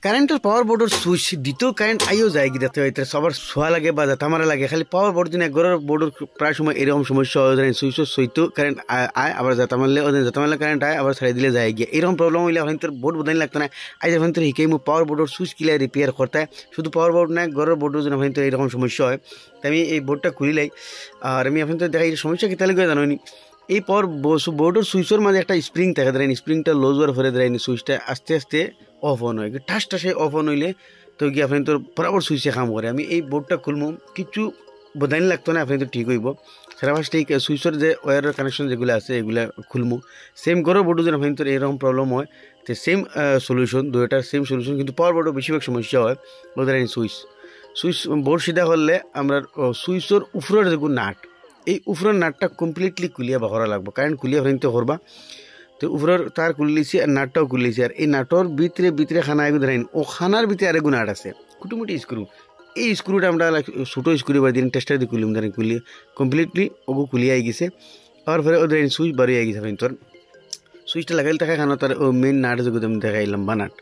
কারেন্টের পাওয়ার বোর্ডের সুইচ দিতেও কারেন্ট আইও যায় কি দেখতে হয় সবার শোয়া লাগে বা জাতামারা লাগে খালি পাওয়ার বোর্ড দিন একগরের বোর্ডের প্রায় সময় এরকম সমস্যা হয় ধরেন সুইচও সইতেও কারেন্ট আয় আবার জাতামারলে কারেন্ট আয় আবার ছেড়ে দিলে যায় গিয়ে এরকম প্রবলেম হইলে এখন তোর বোর্ড বদলানি লাগতো না আজ এখন তোর হিকেই পাওয়ার বোর্ডের সুইচ কিলাই রিপেয়ার করতে হয় শুধু পাওয়ার বোর্ড না ঘরের বোর্ডের জন্য এখন তোর এরকম সমস্যা হয় তাই আমি এই বোর্ডটা খুলিলাই আর আমি এখন তো দেখাই সমস্যা কি তাহলে জানো নি এই পাওয়ার বোর্ডের সুইচের মাঝে একটা স্প্রিং থাকে ধরেন স্প্রিংটা লুজ হওয়ার ফলে ধরেন সুইচটা আস্তে আস্তে অফ অন হয় ঠাস ঠাসে অফ অন হইলে তো কি আপনি তোর বরাবর সুইচে কাম করে আমি এই বোর্ডটা খুলবো কিছু বদানি লাগতো না আপনি তো ঠিক হইব সারা ফার্স্ট এই সুইচের যে ওয়ারের কানেকশন যেগুলো আছে এগুলো খুলবো সেম ঘরের বোর্ডও যেন আপনি তোর এরকম প্রবলেম হয় তো সেম সলিউশন দুইটার সেম সলিউশন কিন্তু পাওয়ার বোর্ডও বেশিরভাগ সমস্যা হয় ধরেন সুইচ বোর্ড সিধা করলে আমরা সুইচের উপরের যেগুলো নাট এই উপরের নাটটা কমপ্লিটলি কুলিয়া বাহরা লাগবে কারেন্ট কুলিয়া হইতে করবা তো উপরের তার খুললিছি আর নাটটাও খুললিছি আর এই নাটর ভিতরে খানা এগুলো ধরেন ও খানার ভিতরে আরেকগুলো নাট আছে কুটুমুটি স্ক্রু এই স্ক্রুটা আমরা ছোটো স্ক্রু বা দিন টেস্টার দিয়ে খুলিম ধরেন খুলিয়ে কমপ্লিটলি ওগু খুলিয়ে আই গেছে আর পরে ও ধরেন সুইচ বাড়ি আই গেছে তোর সুইচটা লাগাইলে থাকে খানা তার ও মেন নাট যেগুলো আমি দেখাই লম্বা নাট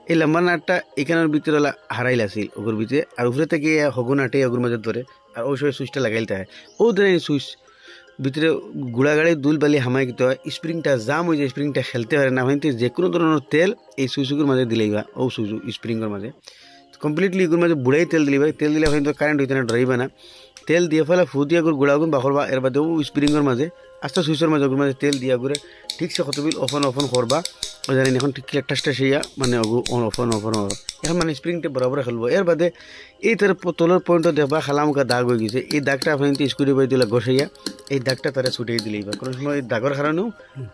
এই লম্বা নাটটা এখানের ভিতরে হারাইল আসিল ওগুর ভিতরে আর উপরে থেকে হগু নাটে ওগুর মাঝে ধরে আর ওই সময় সুইচটা লাগাইলে থাকে ও ধরেন সুইচ ভিতরে গুড়াগাড়ি দুল বালি হামাই দিতে হয় স্প্রিংটা জাম হয়ে যায় স্প্রিংটা খেলতে পারে না হইতে যে কোনো ধরনের তেল এই সুইচগুলোর মাঝে দিলেইবা ও সুইচ স্প্রিংয়ের মাঝে কমপ্লিটলি এগুলোর মাঝে বুড়াই তেল দিলেবা তেল দিলে হয়তো কারেন্ট হইতে না ডরাইবে না তেল দিয়ে ফেলে ফু দিয়ে গুড়াগুন বাখরবা এর বাদে ও স্প্রিংয়ের মাঝে আস্তে সুইচের মাঝে ওগুলোর মাঝে তেল দিয়া করে ঠিকসে কতবিল অফন করবা ও জানেন এখন ঠিক একটা সেইয়া মানে ওগু অফন এখন মানে স্প্রিংটা বরাবর খেলবো এর বাদে এই তার তলের পয়েন্টটা দেখবা খালামুখা দাগ হয়ে গেছে এই দাগটা আপনি স্কুটি বাই দিলে ঘষাইয়া এই দাগটা তারা ছুটিয়ে দিলেই বা কোনো সময় এই দাগের কারণেও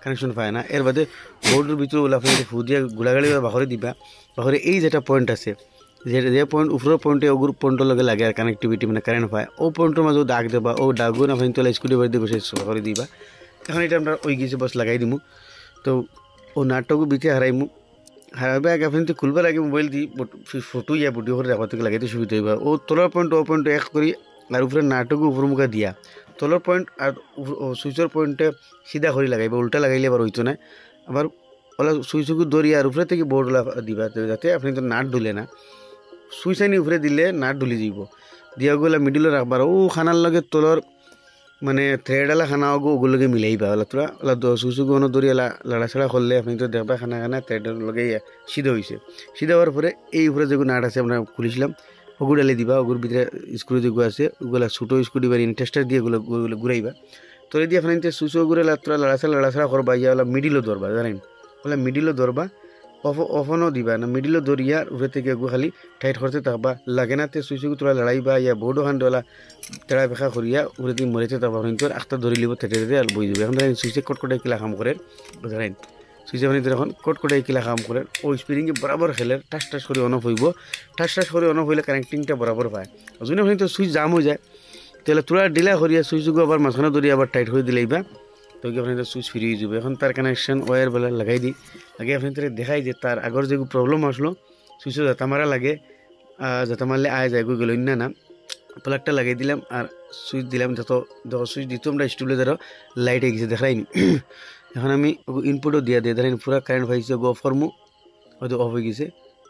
কানেকশন পায় না এর বাদে বোর্ডের ভিতরে ওলা আপনি ফু দিয়ে গুলাগাড়ি বাহরে দিবা বাহরে এই যেটা পয়েন্ট আছে যে পয়েন্ট উপরের পয়েন্টে ওগুর পয়েন্টের লগে লাগে আর কানেক্টিভিটি মানে কারেন্ট পায় ও পয়েন্টের মাঝেও দাগ দেবা ও দাগুন আপনি তোলা স্কুটি বাই দিয়ে বসে করে দিবা এখন এটা আমরা ওই গেছে বস লাগাই দিমু তো ও নাটকও বিতে হারাইমু হারাবে আগে আপনি তো খুলবার আগে মোবাইল দিয়ে ফটো ইয়া ভিডিও করে রাখা থেকে লাগাইতে সুবিধা হইবা ও তলার পয়েন্ট ও পয়েন্ট এক করি আর উপরে নাটকও উপর মুখা দিয়া তলার পয়েন্ট আর সুইচের পয়েন্টে সিধা করে লাগাইবা উল্টা লাগাইলে আবার হইতো না আবার ওলা সুইচকে দরিয়া আর উপরে থেকে বোর্ড দিবা যাতে আপনি তো নাট ডুলে না সুইচ আনি উপরে দিলে নাট ডুলি যাব দিয়া গেলে মিডিলে রাখবার ও খানার লগে তলর মানে থ্রেডালা খানা ওগুলোকে মিলাইবা ওলা তোরা ওলা সুইচকে কোনো দরিয়া লাড়াছাড়া করলে আপনি তো দেখবা খানা থ্রেডের লগে সিধা হয়েছে সিধা হওয়ার পরে এই উপরে যেগুলো নাট আছে আমরা খুলেছিলাম ওগুলো ডালে দিবা ওগুর ভিতরে স্ক্রু যেগুলো আছে ওগুলো ছোটো স্ক্রু বা ইনটেস্টার দিয়ে ওগুলো ঘুরাইবা তোরে দিয়ে আপনার সুইচ ওগুলো তোরা লাড়াছাড়া করবা ইয়া ওলা মিডিলও ধরবা জানেন ওলা মিডিলও ধরবা অফনও দিবা না মিডিলও ধরিয়া উপরে থেকে এগু খালি টাইট করতে থাকবা লাগে না তে সুইচকে তোরা লড়াইবা ইয়া বোর্ডও খান ডলা তেড়া বেখা করিয়া উপরে দিয়ে মরেতে থাকবা তোর আখটা ধরি লিব থেটে আর বই যাবে এখন ধরেন সুইচে কটকটাই কিলা কাম করে ধরেন সুইচে মানে এখন কটকটাই কিলা কাম করে ও স্প্রিংয়ে বরাবর খেলে টাস করে অন অফ হইব টাস করে অন অফ হইলে কানেক্টিংটা বরাবর পায় যদি আপনি তো সুইচ জাম হয়ে যায় তাহলে তোরা ডিলা করিয়া সুইচকে আবার মাঝখানে ধরি আবার টাইট হয়ে দিলেইবা তো কি আপনার সুইচ ফিরে যাবে এখন তার কানেকশন ওয়ার বেলা লাগাই দিই আগে আপনি দেখাই যে তার আগর যে প্রবলেম আসলো সুইচে যাতা মারা লাগে যাতা মারলে আয় যায় গেল না প্লাগটা লাগাই দিলাম আর সুইচ দিলাম যত সুইচ দিত আমরা স্টুবলেজারও লাইট হয়ে গেছে দেখাইনি এখন আমি ইনপুটও দিয়ে ধরেন পুরা কারেন্ট পাইছে অফ করমু হয়তো অফ হয়ে গেছে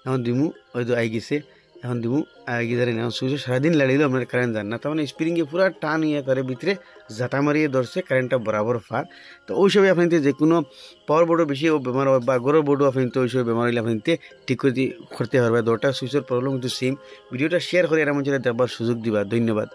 এখন দিমু হয়তো আই গেছে এখন দিমু আগে ধরেন এখন সুইচে সারাদিন লাগাইলেও আপনার কারেন্ট যান না তার মানে স্প্রিংয়ে পুরা টান ইয়ে করে ভিতরে জাতা মারিয়ে ধরছে কারেন্টটা বরাবর ফার তো ওই সবই আপনি যে কোনো পাওয়ার বোর্ডও বেশি বেমার হয় বা গরুর বোর্ডও আপনি তো ওই সব বেমার হলে আপনি ঠিক করে করতে পারবে দরটা সুইচের প্রবলেম কিন্তু সেম ভিডিওটা শেয়ার করে এর মধ্যে দেখবার সুযোগ দিবা ধন্যবাদ।